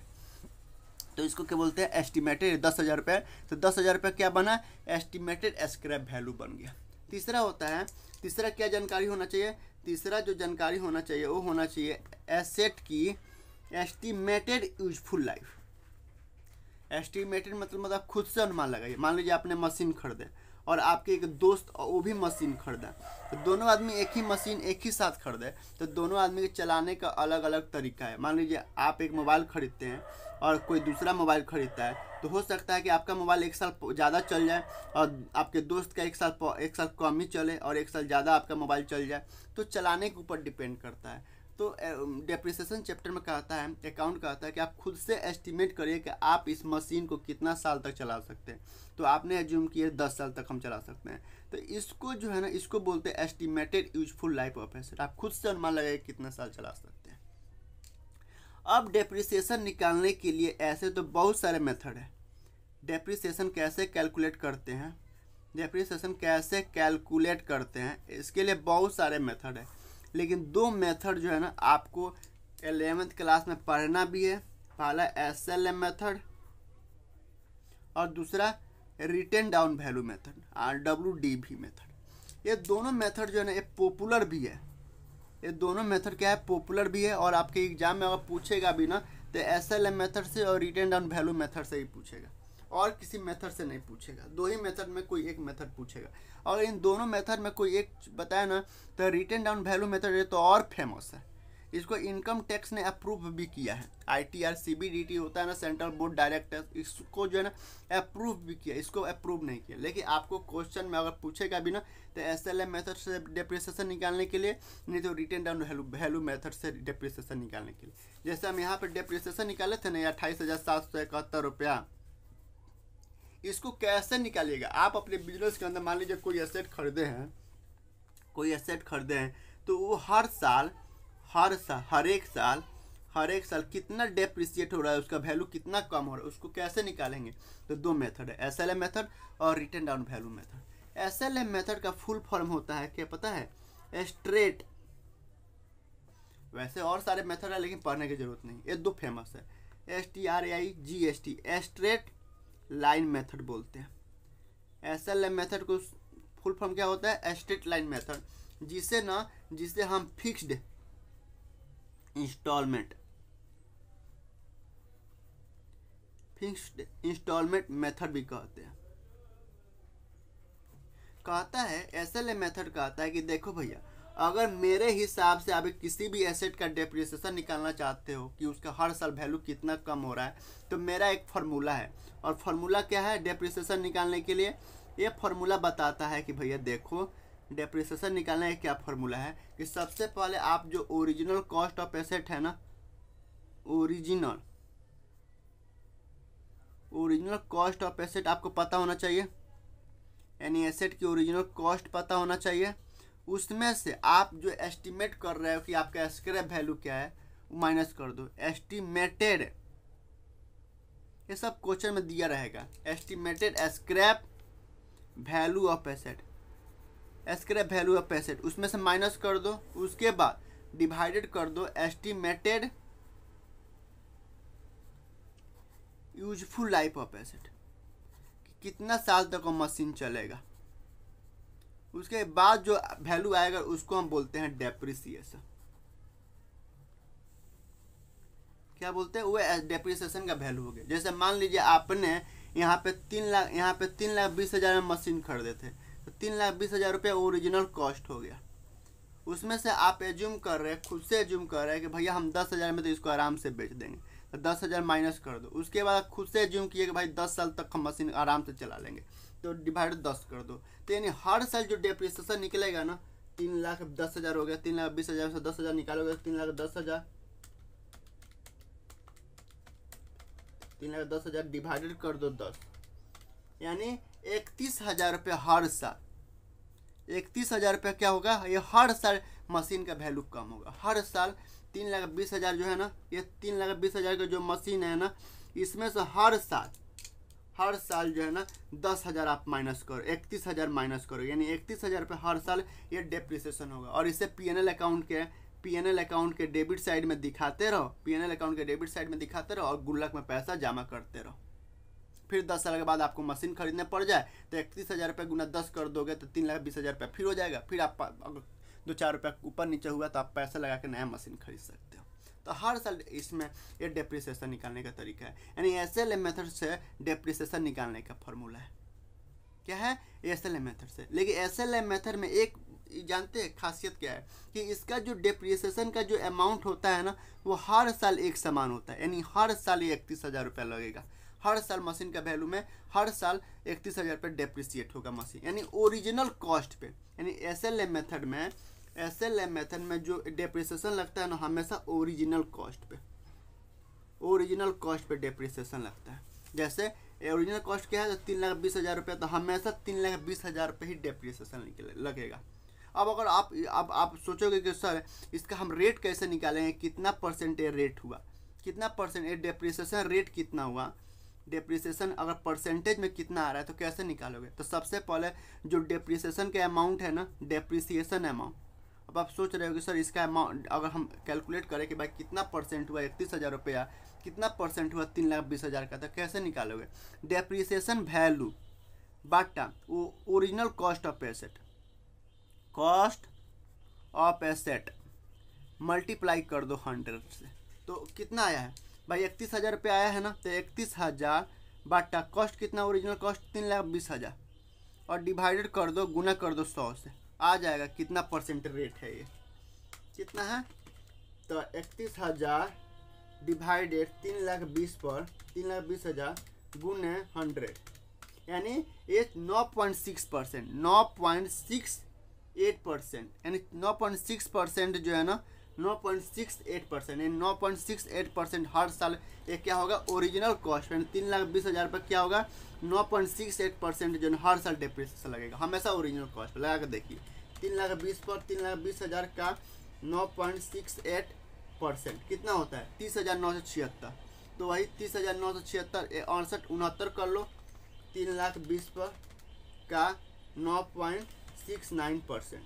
S1: तो इसको क्या बोलते हैं? एस्टिमेटेड 10,000 रुपये। तो 10,000 रुपये क्या बना? एस्टिमेटेड स्क्रैप वैल्यू बन गया। तीसरा क्या जानकारी होना चाहिए? तीसरा जो जानकारी होना चाहिए वो होना चाहिए एसेट की एस्टिमेटेड यूजफुल लाइफ। एस्टिमेटेड मतलब आप खुद से अनुमान लगाइए। मान लीजिए आपने मशीन खरीदे और आपके एक दोस्त वो भी मशीन खरीदा, तो दोनों आदमी एक ही मशीन एक ही साथ खरीदे, तो दोनों आदमी के चलाने का अलग अलग तरीका है। मान लीजिए आप एक मोबाइल खरीदते हैं और कोई दूसरा मोबाइल खरीदता है, तो हो सकता है कि आपका मोबाइल 1 साल ज़्यादा चल जाए और आपके दोस्त का 1 साल कम ही चले और 1 साल ज़्यादा आपका मोबाइल चल जाए। तो चलाने के ऊपर डिपेंड करता है। तो डेप्रिसिएशन चैप्टर में कहता है, अकाउंट कहता है कि आप खुद से एस्टिमेट करिए कि आप इस मशीन को कितना साल तक चला सकते हैं। तो आपने एज्यूम किए 10 साल तक हम चला सकते हैं, तो इसको जो है ना, इसको बोलते हैं estimated useful life of asset. आप खुद से अनुमान लगाइए कितना साल चला सकते हैं। अब डेप्रिसिएशन निकालने के लिए ऐसे तो बहुत सारे मेथड है। डेप्रिसिएशन कैसे कैलकुलेट करते हैं, इसके लिए बहुत सारे मेथड है, लेकिन 2 मेथड जो है ना आपको 11th क्लास में पढ़ना भी है। पहला SLM मेथड और दूसरा written down value method, RWDV method. ये दोनों मेथड जो है ना ये पॉपुलर भी है। ये दोनों मेथड क्या है? पॉपुलर भी है, और आपके एग्जाम में अगर पूछेगा भी ना तो SLM मेथड से और रिटन डाउन वैल्यू मेथड से ही पूछेगा, और किसी मेथड से नहीं पूछेगा। 2 ही मेथड में कोई एक मेथड पूछेगा, और इन दोनों मेथड में कोई एक बताया ना तो रिटन डाउन वैल्यू मेथड ये तो और फेमस है। इसको इनकम टैक्स ने अप्रूव भी किया है। ITR CBDT होता है ना, सेंट्रल बोर्ड डायरेक्ट टैक्स, इसको जो है ना अप्रूव भी किया, इसको अप्रूव नहीं किया। लेकिन आपको क्वेश्चन में अगर पूछेगा भी ना तो SLM मेथड से डेप्रिसिएशन निकालने के लिए, नहीं तो रिटन डाउन वैल्यू मेथड से डेप्रिसिएशन निकालने के लिए। जैसे हम यहाँ पर डेप्रिसिएशन निकाले थे ना 28,771 रुपया, इसको कैसे निकालिएगा आप अपने बिजनेस के अंदर। मान लीजिए कोई एसेट खरीदे हैं, तो वो हर एक साल कितना डेप्रिसिएट हो रहा है, उसका वैल्यू कितना कम हो रहा है, उसको कैसे निकालेंगे। तो दो मेथड है, SLM मेथड और written down value method. SLM method का फुल फॉर्म होता है क्या पता है? स्ट्रेट, वैसे और सारे मेथड है लेकिन पढ़ने की जरूरत नहीं, ये दो फेमस है, STRAIGST, स्ट्रेट लाइन मेथड बोलते हैं। SLM मेथड को फुल फॉर्म क्या होता है? स्ट्रेट लाइन मेथड, जिसे हम फिक्स्ड इंस्टॉलमेंट मेथड भी कहते हैं। कहता है SLM मेथड कहता है कि देखो भैया, अगर मेरे हिसाब से आप किसी भी एसेट का डेप्रिसिएशन निकालना चाहते हो कि उसका हर साल वैल्यू कितना कम हो रहा है, तो मेरा एक फार्मूला है। और फार्मूला क्या है डेप्रिसिएशन निकालने के लिए? ये फार्मूला बताता है कि भैया देखो, डेप्रिसिएशन निकालने का क्या फार्मूला है कि सबसे पहले आप जो ओरिजिनल कॉस्ट ऑफ एसेट है ना, ओरिजिनल कॉस्ट ऑफ एसेट आपको पता होना चाहिए, यानी एसेट की ओरिजिनल कॉस्ट पता होना चाहिए। उसमें से आप जो एस्टिमेट कर रहे हो कि आपका स्क्रैप वैल्यू क्या है, माइनस कर दो। एस्टिमेटेड, ये सब क्वेश्चन में दिया रहेगा, estimated scrap value of asset, scrap value of asset, उसमें से माइनस कर दो। उसके बाद डिवाइडेड कर दो estimated useful life of asset, कितना साल तक वो मशीन चलेगा। उसके बाद जो वैल्यू आएगा उसको हम बोलते हैं डेप्रिसिएशन। क्या बोलते हैं? वो डेप्रिसिएशन का वैल्यू हो गया। जैसे मान लीजिए आपने यहाँ पे 3,20,000 में मशीन खरीदे थे, तो 3,20,000 रुपये ओरिजिनल कॉस्ट हो गया। उसमें से आप एज्यूम कर रहे हैं, खुद से एज्यूम कर रहे हैं कि भैया हम 10,000 में तो इसको आराम से बेच देंगे, तो 10,000 माइनस कर दो। उसके बाद खुद से एज्यूम किए कि भाई 10 साल तक हम मशीन आराम से चला लेंगे, तो डिवाइड 10 कर दो। तो यानी हर साल जो डेप्रिसिएशन निकलेगा ना, 3,10,000 हो गया, 3,20,000 से 10,000 निकालोगे, 3,10,000, 3,10,000 डिवाइडेड कर दो 10, यानी 31,000 रुपये हर साल। 31,000 रुपये क्या होगा? ये हर साल मशीन का वैल्यू कम होगा। हर साल 3,20,000 जो है ना, ये 3,20,000 का जो मशीन है ना, इसमें से हर साल जो है ना 10,000 आप माइनस करो, 31,000 माइनस करो, यानी 31,000 रुपये हर साल ये डेप्रिसिएशन होगा। और इसे PNL अकाउंट के डेबिट साइड में दिखाते रहो, PNL अकाउंट के डेबिट साइड में दिखाते रहो और गुल्लक में पैसा जमा करते रहो। फिर 10 साल के बाद आपको मशीन खरीदने पड़ जाए तो 31,000 रुपये गुना 10 कर दोगे तो 3,20,000 रुपये फिर हो जाएगा। फिर आप अगर 2-4 रुपये ऊपर नीचे हुआ तो आप पैसा लगा के नया मशीन खरीद सकते हो। तो हर साल इसमें ये डेप्रिसिएशन निकालने का तरीका है, यानी SLM मेथड से डेप्रिसिएशन निकालने का फॉर्मूला है। क्या है? SLM मेथड से। लेकिन SLM मेथड में एक जानते हैं खासियत क्या है कि इसका जो डेप्रिसिएशन का जो अमाउंट होता है ना, वो हर साल एक समान होता है, यानी हर साल 31,000 रुपये लगेगा। हर साल मशीन का वैल्यू में हर साल 31,000 रुपये डेप्रिसिएट होगा मशीन, यानी ओरिजिनल कॉस्ट पे। यानी SLM मेथड में जो डेप्रिसिएशन लगता है ना, हमेशा ओरिजिनल कॉस्ट पे डेप्रिसिएशन लगता है। जैसे ओरिजिनल कॉस्ट क्या है? तो 3,20,000 रुपये, तो हमेशा 3,20,000 रुपये ही डेप्रिसिएशन लगेगा। अब अगर आप सोचोगे कि सर इसका हम रेट कैसे निकालेंगे, कितना परसेंट ये रेट हुआ, कितना परसेंट ये डेप्रिसिएशन रेट कितना हुआ, डेप्रिसिएशन अगर परसेंटेज में कितना आ रहा है तो कैसे निकालोगे? तो सबसे पहले जो डेप्रिसिएशन के अमाउंट है ना, डेप्रिसिएशन अमाउंट, अब आप सोच रहे हो कि सर इसका अमाउंट अगर हम कैलकुलेट करें कि भाई कितना परसेंट हुआ 31,000 रुपया, कितना परसेंट हुआ 3,20,000 का, तो कैसे निकालोगे? Depreciation value Bata original cost of asset multiply कर दो 100 से, तो कितना आया है भाई? 31,000 रुपये आया है ना, तो 31,000 बाटा कॉस्ट कितना, ओरिजिनल कॉस्ट 3,20,000, और डिवाइडेड कर दो, गुना कर दो 100 से, आ जाएगा कितना परसेंट रेट है ये, कितना है तो 31,000 डिवाइडेड 3,20,000 पर 3,20,000 गुने 100, यानी ये 9.6%, 9.68%, यानी 9.6% जो है ना 9.68%, यानी 9.68% हर साल ये क्या होगा ओरिजिनल कॉस्ट, यानी 3,20,000 पर क्या होगा 9.68% जो है हर साल डेप्रिसिएशन लगेगा, हमेशा ओरिजिनल कॉस्ट पर लगा कर देखिए। 3,20,000 पर 3,20,000 का 9.68% कितना होता है 30,976, तो वही 30,976 68 कर लो, 3,20,000 पर का 9.69%,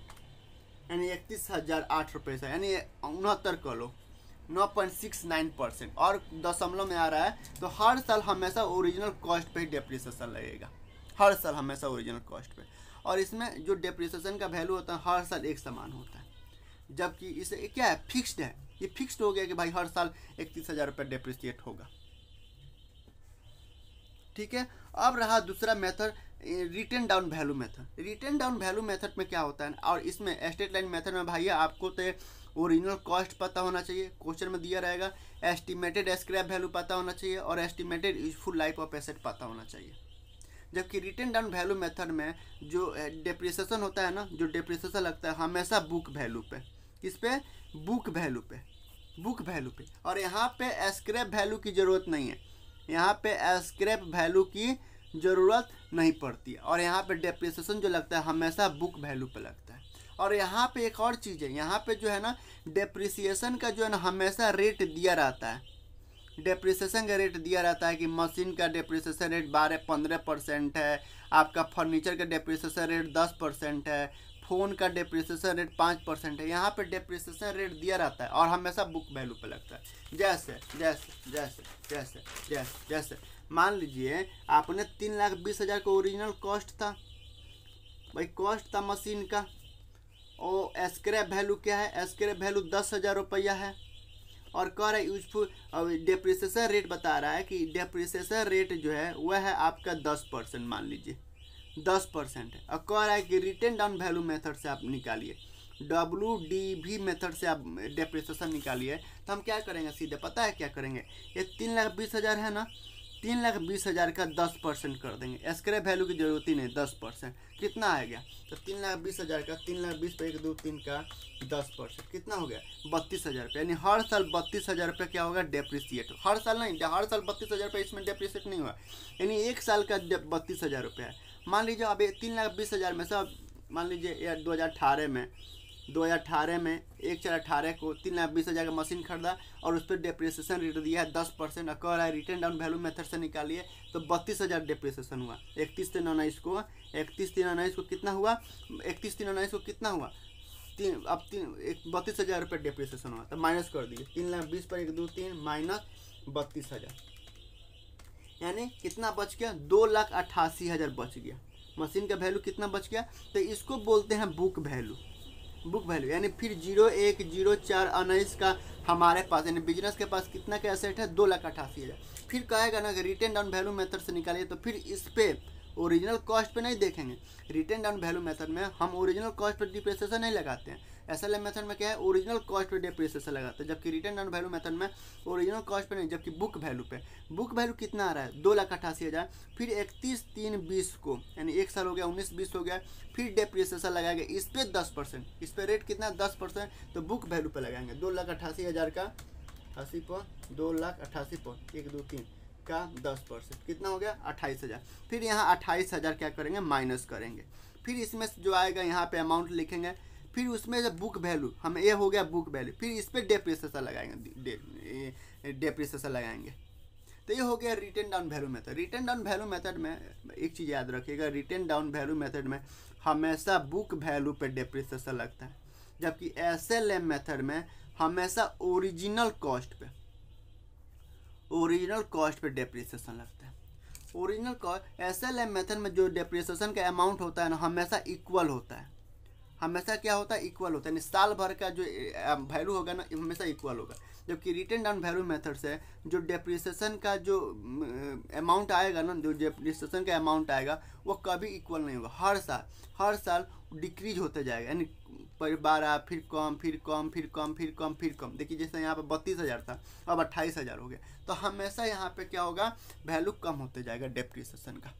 S1: यानी 31,008 रुपये से, यानी 69 कर लो 9.69%, और दशमलव में आ रहा है, तो हर साल हमेशा ओरिजिनल कॉस्ट पे ही डेप्रिसिएशन लगेगा, हर साल हमेशा ओरिजिनल कॉस्ट पे। और इसमें जो डेप्रिसिएशन का वैल्यू होता है हर साल एक समान होता है, जबकि इसे क्या है फिक्स्ड है, ये फिक्स्ड हो गया कि भाई हर साल 31,000 रुपये डेप्रिसिएट होगा। ठीक है, अब रहा दूसरा method return down value method. Return down value method में क्या होता है, और इसमें स्ट्रेट लाइन मेथड में भैया आपको तो ओरिजिनल कॉस्ट पता होना चाहिए, क्वेश्चन में दिया रहेगा, एस्टिमेटेड स्क्रैप वैल्यू पता होना चाहिए, और estimated useful life of asset पता होना चाहिए। जबकि रिटर्न डाउन वैल्यू मेथड में जो डेप्रिसिएशन होता है ना, जो डेप्रिसिएशन लगता है हमेशा बुक वैल्यू पे, किस पे बुक वैल्यू पे, बुक वैल्यू पे, और यहाँ पे स्क्रैप वैल्यू की ज़रूरत नहीं है, यहाँ पे स्क्रैप वैल्यू की ज़रूरत नहीं पड़ती है, और यहाँ पे डेप्रिसिएशन जो लगता है हमेशा बुक वैल्यू पे लगता है। और यहाँ पे एक और चीज़ है, यहाँ पे जो है ना डेप्रिसिएशन का जो है ना हमेशा रेट दिया रहता है, डेप्रिसिएशन का रेट दिया रहता है कि मशीन का डेप्रिसिएशन रेट 12-15% है, आपका फर्नीचर का डेप्रिसिएशन रेट 10% है, फ़ोन का डेप्रिसिएशन रेट 5% है, यहाँ पे डेप्रिसिएशन रेट दिया रहता है और हमेशा बुक वैल्यू पे लगता है। जैसे जैसे जैसे जैसे जैसे जैसे मान लीजिए आपने 3,20,000 का ओरिजिनल कॉस्ट था, भाई कॉस्ट था मशीन का, और स्क्रैप वैल्यू क्या है, स्क्रैप वैल्यू 10,000 रुपया है, और कह रहा है यूजफुल डेप्रिसिएशन रेट बता रहा है कि डेप्रिसिएशन रेट जो है वह है आपका 10%, मान लीजिए 10% है, और कह रहा है कि रिटर्न डाउन वैल्यू मेथड से आप निकालिए, WDV मेथड से आप डेप्रिसिएशन निकालिए। तो हम क्या करेंगे, सीधे पता है क्या करेंगे, ये 3,20,000 है ना, 3,20,000 का 10% कर देंगे, स्क्रैप वैल्यू की जरूरत ही नहीं, 10%, कितना आ गया, तो 3,20,000 का 3,20,000 पे 1, 2, 3 का 10% कितना हो गया 32,000 रुपये, यानी हर साल 32,000 रुपये क्या होगा डेप्रिसिएट, हर साल नहीं, हर साल 32,000 रुपये इसमें डेप्रिसिएट नहीं हुआ, यानी एक साल का 32,000 रुपये है। मान लीजिए अब 3,20,000 में से अब मान लीजिए 2018 में 1/4/18 को 3,20,000 का मशीन खरीदा और उस पर डेप्रिसिएशन रेट दिया है 10%, और कह रहा है रिटर्न डाउन वैल्यू मेथड से निकालिए, तो 32,000 डेप्रिसिएशन हुआ। 31/3/19 को 31/3/19 को कितना हुआ, 31/3/19 को कितना हुआ, 32,000 रुपये डेप्रिसिएशन हुआ, तो माइनस कर दिए 3,20,000 पर 1, 2, 3 माइनस 32,000, यानी कितना बच गया 2,88,000 बच गया, मशीन का वैल्यू कितना बच गया, तो इसको बोलते हैं बुक वैल्यू, बुक वैल्यू। यानी फिर 01/04/19 का हमारे पास, यानी बिजनेस के पास कितना का एसेट है 2,88,000, फिर कहेगा ना कि रिटर्न डाउन वैल्यू मेथड से निकालिए, तो फिर इस पे ओरिजिनल कॉस्ट पे नहीं देखेंगे, रिटर्न डाउन वैल्यू मेथड में हम ओरिजिनल कॉस्ट पे डिप्रिसिएशन नहीं लगाते हैं, SLM मेथड में क्या है ओरिजिनल कॉस्ट पे डेप्रिसिएशन लगाते हैं, जबकि रिटर्न डाउन वैल्यू मेथड में ओरिजिनल कॉस्ट पे नहीं, जबकि बुक वैल्यू पे। बुक वैल्यू कितना आ रहा है 2,88,000, फिर 31/3/20 को, यानी एक साल हो गया 19/20 हो गया, फिर डेप्रिसिएशन लगाएंगे इस पर 10%, इस पर रेट कितना 10%, तो बुक वैल्यू पे लगाएंगे 2,88,000 का 80 पर 2,88,000 पर 1, 2, 3 का 10%, कितना हो गया 28,000, फिर यहाँ 28,000 क्या करेंगे माइनस करेंगे, फिर इसमें जो आएगा यहाँ पे अमाउंट लिखेंगे, फिर उसमें जब बुक वैल्यू हम ये हो गया बुक वैल्यू, फिर इस पर डेप्रिसिएशन लगाएंगे, डेप्रिसिएशन लगाएंगे, तो ये हो गया return down value method. Return down value method में एक चीज़ याद रखिएगा, रिटर्न डाउन वैल्यू मेथड में हमेशा बुक वैल्यू पे डेप्रिसिएशन लगता है, जबकि SLM मेथड में हमेशा ओरिजिनल कॉस्ट पे डेप्रिसिएशन लगता है। ओरिजिनल कॉस्ट SLM मेथड में जो डेप्रिसिएशन का अमाउंट होता है ना हमेशा इक्वल होता है, हमेशा क्या होता है इक्वल होता है, यानी साल भर का जो वैल्यू होगा ना हमेशा इक्वल होगा, जबकि रिटर्न डाउन वैल्यू मेथड से जो डेप्रिसिएशन का जो अमाउंट आएगा ना, जो डेप्रिसिएशन का अमाउंट आएगा वो कभी इक्वल नहीं होगा, हर साल डिक्रीज होते जाएगा, यानी फिर 12, फिर कम, फिर कम, फिर कम, फिर कम, फिर कम। देखिए जैसे यहाँ पे 32,000 था, अब 28,000 हो गया। तो हमेशा यहाँ पे क्या होगा, वैल्यू कम होते जाएगा डेप्रिसिएशन का।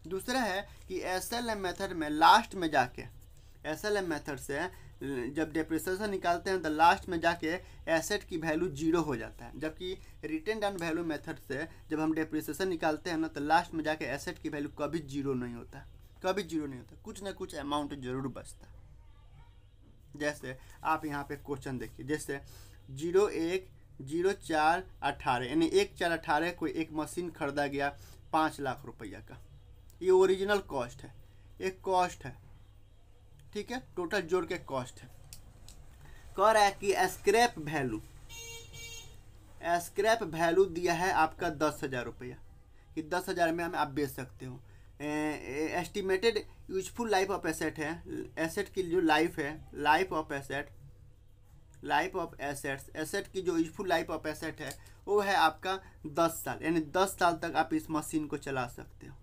S1: दूसरा है कि SLM मेथड में लास्ट में जाके, SLM मेथड से जब डेप्रिसिएशन निकालते हैं तो लास्ट में जाके एसेट की वैल्यू 0 हो जाता है, जबकि रिटेन डाउन वैल्यू मेथड से जब हम डेप्रिसिएशन निकालते हैं ना तो लास्ट में जाके एसेट की वैल्यू कभी 0 नहीं होता, कभी 0 नहीं होता, कुछ ना कुछ अमाउंट जरूर बचता। जैसे आप यहाँ पे क्वेश्चन देखिए, जैसे 01/04/18 यानी 1/4/18 को एक मशीन खरीदा गया 5 लाख रुपया का। ये ओरिजिनल कॉस्ट है, एक कॉस्ट है, ठीक है, टोटल जोड़ के कॉस्ट है। कह रहा है कि स्क्रैप वैल्यू दिया है आपका 10,000 रुपया, कि 10,000 में आप बेच सकते हो। Estimated useful life of asset है, एसेट की जो लाइफ है, लाइफ ऑफ एसेट्स, एसेट की जो यूजफुल लाइफ ऑफ एसेट है वो है आपका 10 साल, यानी 10 साल तक आप इस मशीन को चला सकते हो।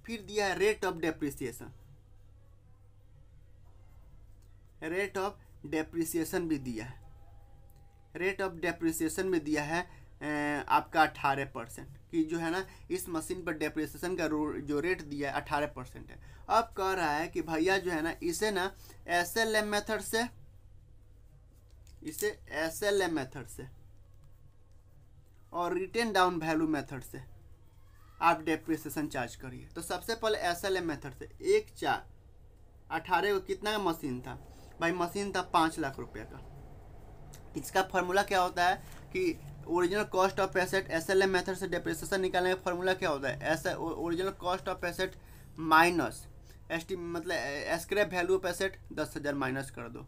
S1: फिर दिया है rate of depreciation, rate of depreciation भी दिया है, रेट ऑफ डेप्रिसिएशन भी दिया है आपका 18%, कि जो है ना इस मशीन पर डेप्रिसिएशन का जो रेट दिया है 18% है। अब कह रहा है कि भैया जो है ना इसे ना SLM मेथड से, इसे SLM मेथड से और रिटेन डाउन वैल्यू मेथड से आप डेप्रिसिएशन चार्ज करिए। तो सबसे पहले SLM मेथड से 1/4/18 को कितना का मशीन था भाई, मशीन था 5 लाख रुपये का। इसका फार्मूला क्या होता है कि original cost of asset, SLM method से डेप्रिसिएशन निकालने का फार्मूला क्या होता है, ऐसा original cost of asset minus मतलब scrap value of asset 10,000 minus कर दो,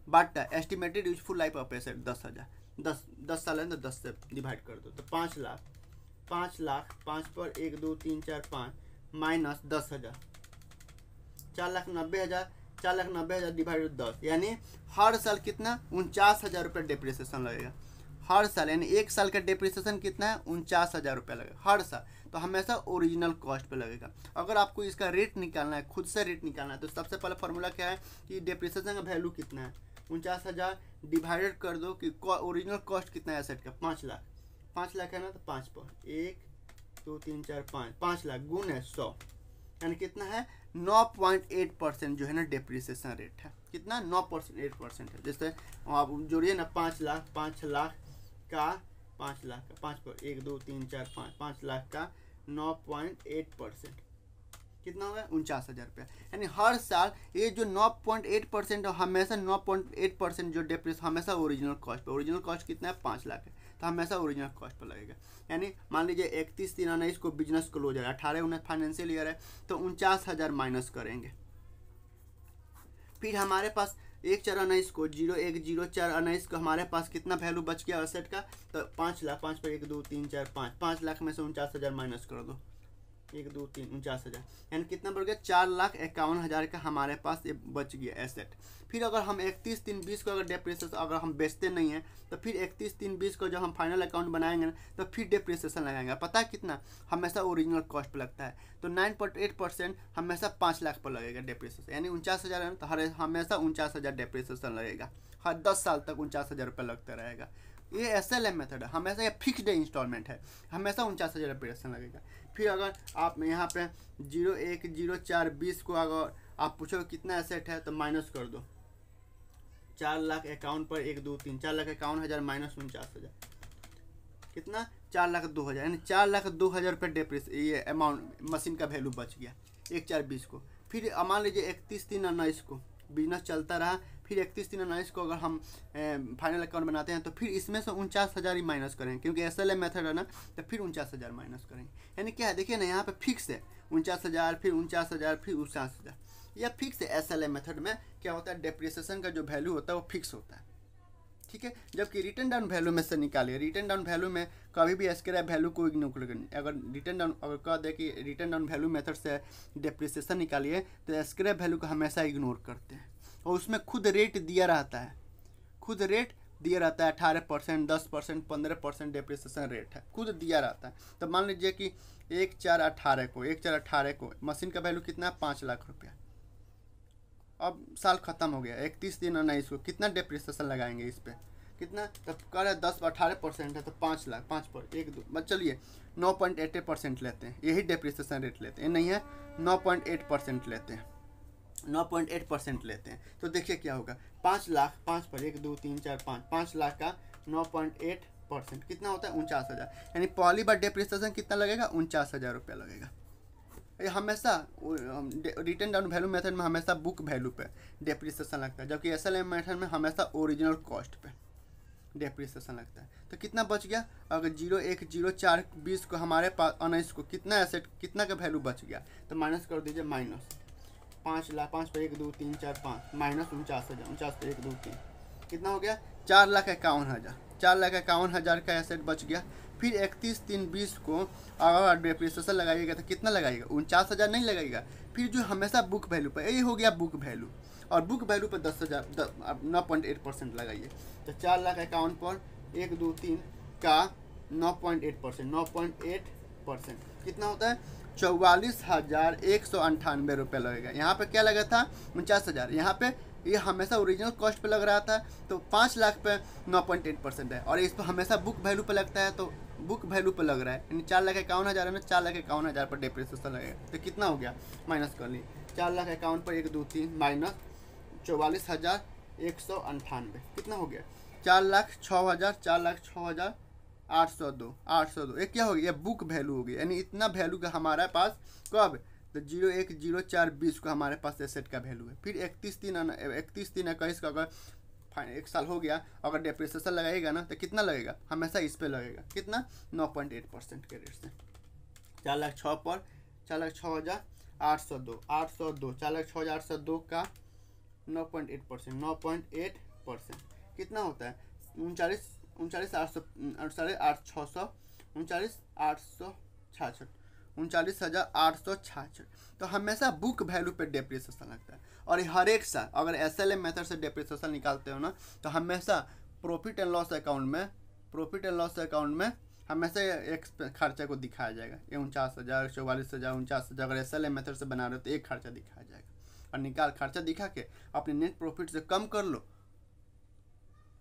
S1: but estimated useful life of asset 10,000, 10 साल है तो 10 से डिवाइड कर दो, तो 5 लाख, 5 पर 1 2 3 4 5 माइनस 10,000, 4,90,000, 4,90,000 डिवाइड 10, यानी हर साल कितना 49,000 रुपये डेप्रिसिएशन लगेगा हर साल, यानी 1 साल का डेप्रिसिएशन कितना है 49,000 रुपये लगेगा हर साल। तो हमेशा ओरिजिनल कॉस्ट पे लगेगा। अगर आपको इसका रेट निकालना है, खुद से रेट निकालना है, तो सबसे पहले फार्मूला क्या है कि डेप्रिसिएशन का वैल्यू कितना है 49,000 डिवाइडेड कर दो कि ओरिजिनल कॉस्ट कितना है एसेट का 5 लाख, 5 लाख है ना, तो 5 पर 1 2 3 4 5 लाख गुण है 100, यानी कितना है 9.8% जो है ना डेप्रिसिएशन रेट है, कितना 9.8% है। जैसे आप जोड़िए ना 5 लाख का 5 पर 1 2 3 4 5 लाख का 9.8% कितना होगा 49,000 रुपया, यानी हर साल ये जो 9.8% हमेशा 9.8% जो डेप्रिस हमेशा original cost per, original cost कितना है 5 लाख है, तो हमेशा ओरिजिनल कॉस्ट पर लगेगा। यानी मान लीजिए 31/3/19 को बिजनेस क्लोज है, 18/19 फाइनेंशियल ईयर है, तो 49,000 माइनस करेंगे। फिर हमारे पास 1/4/19 को 01/04/19 को हमारे पास कितना वैल्यू बच गया एसेट का, तो 5 लाख, 5 पर 1 2 3 4 5 लाख में से 49,000 माइनस कर दो, 1 2 3 49,000, यानी कितना बढ़ गया 4,51,000 का हमारे पास ये बच गया एसेट। फिर अगर हम 31/3/20 को अगर डेप्रिसिएशन अगर हम बेचते नहीं हैं, तो फिर 31/3/20 को जब हम फाइनल अकाउंट बनाएंगे ना, तो फिर डेप्रिसिएशन लगाएंगे, पता है कितना, हमेशा ओरिजिनल कॉस्ट पर लगता है, तो 9.8% हमेशा 5 लाख पर लगेगा डेप्रिसिएशन, यानी 49,000 है तो हमेशा 49,000 डेप्रिसिएशन लगेगा, हर 10 साल तक 49,000 रुपये लगता रहेगा। ये SLM मेथड है, हमेशा ये फिक्स्ड इंस्टॉलमेंट है, हमेशा 49,000 डेप्रिसिएशन लगेगा। फिर अगर आप यहाँ पे 01/04/20 को अगर आप पूछो कितना एसेट है, तो माइनस कर दो 4,51,000 पर 1 2 3 4,51,000 माइनस 49,000 कितना 4,02,000, यानी 4,02,000 रुपये डेप्रिस ये अमाउंट मशीन का वैल्यू बच गया 1/4/20 को। फिर मान लीजिए 31/3/19 को बिजनेस चलता रहा, फिर 31/3/19 को अगर हम फाइनल अकाउंट बनाते हैं, तो फिर इसमें से 49,000 ही माइनस करेंगे, क्योंकि SLM मेथड है ना, तो फिर 49,000 माइनस करेंगे। यानी क्या है देखिए ना, यहाँ पे फिक्स है 49,000, फिर 49,000, फिर 49,000, यह फिक्स है। SLM मेथड में क्या होता है, डेप्रिसिएशन का जो वैल्यू होता है वो फिक्स होता है, ठीक है। जबकि रिटर्न डाउन वैल्यू में से निकालिए, रिटर्न डाउन वैल्यू में कभी भी स्क्रैप वैल्यू को इग्नोर करें। अगर रिटर्न डाउन अगर कह दे कि रिटर्न डाउन वैल्यू मेथड से डेप्रिसिएशन निकालिए, तो स्क्रैप वैल्यू को हमेशा इग्नोर करते हैं, और उसमें खुद रेट दिया रहता है, 18%, 10%, 15% डेप्रिसिएशन रेट है, खुद दिया रहता है। तो मान लीजिए कि 1/4/18 को मशीन का वैल्यू कितना है 5 लाख रुपया, अब साल ख़त्म हो गया, 31 दिन 19 को कितना डेप्रिसिएशन लगाएंगे इस पर, कितना, तब कर है 10-18% है तो 5 लाख, 5 पर 1-2 चलिए 9.8% लेते हैं, यही डेप्रिसिएशन रेट लेते हैं, नहीं है 9.8% लेते हैं, 9.8% लेते हैं। तो देखिए क्या होगा, 5 लाख, 5 पर 1-2-3-4-5, 5 लाख का 9.8% कितना होता है 49,000। यानी पहली बार डेप्रिसिएशन कितना लगेगा, 49,000 रुपया लगेगा। ये हमेशा रिटर्न डाउन वैल्यू मेथड में हमेशा बुक वैल्यू पे डेप्रिसिएशन लगता है, जबकि एसएलएम मेथड में हमेशा ओरिजिनल कॉस्ट पे डेप्रिसिएशन लगता है। तो कितना बच गया, अगर 010420 को हमारे पास 19 को कितना एसेट, कितना का वैल्यू बच गया, तो माइनस कर दीजिए, माइनस 5 लाख, 5 पर 1-2-3-4-5 माइनस 49,000, 49 पर 1-2-3 कितना हो गया 4,51,000, 4,51,000 का एसेट बच गया। फिर 31/3/20 को अगर डेप्रिसिएशन लगाइएगा तो कितना लगाइएगा, 49,000 नहीं लगाइएगा, फिर जो हमेशा बुक वैल्यू पर, यही हो गया बुक वैल्यू, और बुक वैल्यू पर 10,000 9.8% लगाइए। तो 4,51,000 पर 1-2-3 का 9.8%, 9.8% कितना होता है 44,198 रुपये लगेगा। यहाँ पे क्या लगा था 49,000, यहाँ पे ये हमेशा ओरिजिनल कॉस्ट पे लग रहा था, तो 5 लाख पे 9.8% है, और इस पर हमेशा बुक वैल्यू पे लगता है, तो बुक वैल्यू पे लग रहा है, यानी 4,51,000 में 4,51,000 पर डेप्रिसिएशन लगेगा। तो कितना हो गया, माइनस कर ली, 4,51,000 पर 1-2-3 माइनस 44,198 कितना हो गया 4,06,000, 4,06,802, 802। ये क्या हो गया, ये बुक वैल्यू हो गई, यानी इतना वैल्यू का हमारे पास कब, तो 01/04/20 को हमारे पास एसेट का वैल्यू है। फिर 31/3/21 का अगर एक साल हो गया, अगर डेप्रिसिएशन लगाएगा ना तो कितना लगेगा, हमेशा इस पे लगेगा, कितना 9.8% के रेट से। 4,06,000 पर 4,06,802, 802 4,06,802 का 9.8%, 9.8% कितना होता है 39,866 तो हमेशा बुक वैल्यू पे डेप्रिसिएशन लगता है। और हर एक साल अगर एसएलएम मेथड से डेप्रिसिएशन निकालते हो ना, तो हमेशा प्रॉफिट एंड लॉस अकाउंट में हमेशा एक खर्चा को दिखाया जाएगा, ये 49,000, 44,000, 49,000 अगर एसएलएम मेथड से बना रहे हो तो एक खर्चा दिखाया जाएगा, और खर्चा दिखा के अपने नेट प्रॉफिट से कम कर लो,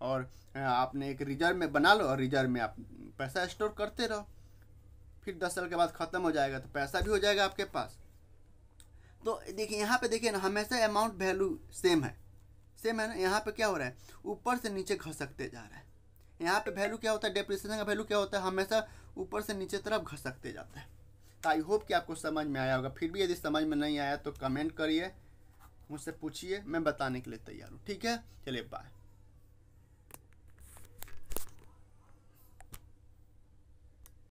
S1: और आपने एक रिजर्व में बना लो, और रिजर्व में आप पैसा स्टोर करते रहो, फिर 10 साल के बाद ख़त्म हो जाएगा तो पैसा भी हो जाएगा आपके पास। तो देखिए यहाँ पे देखिए ना, हमेशा अमाउंट वैल्यू सेम है ना, यहाँ पे क्या हो रहा है ऊपर से नीचे घसकते जा रहा है। यहाँ पे वैल्यू क्या होता है, डेप्रिसिएशन का वैल्यू क्या होता है, हमेशा ऊपर से नीचे तरफ घसकते जाता है। तो आई होप कि आपको समझ में आया होगा। फिर भी यदि समझ में नहीं आया तो कमेंट करिए, मुझसे पूछिए, मैं बताने के लिए तैयार हूँ। ठीक है, चलिए बाय।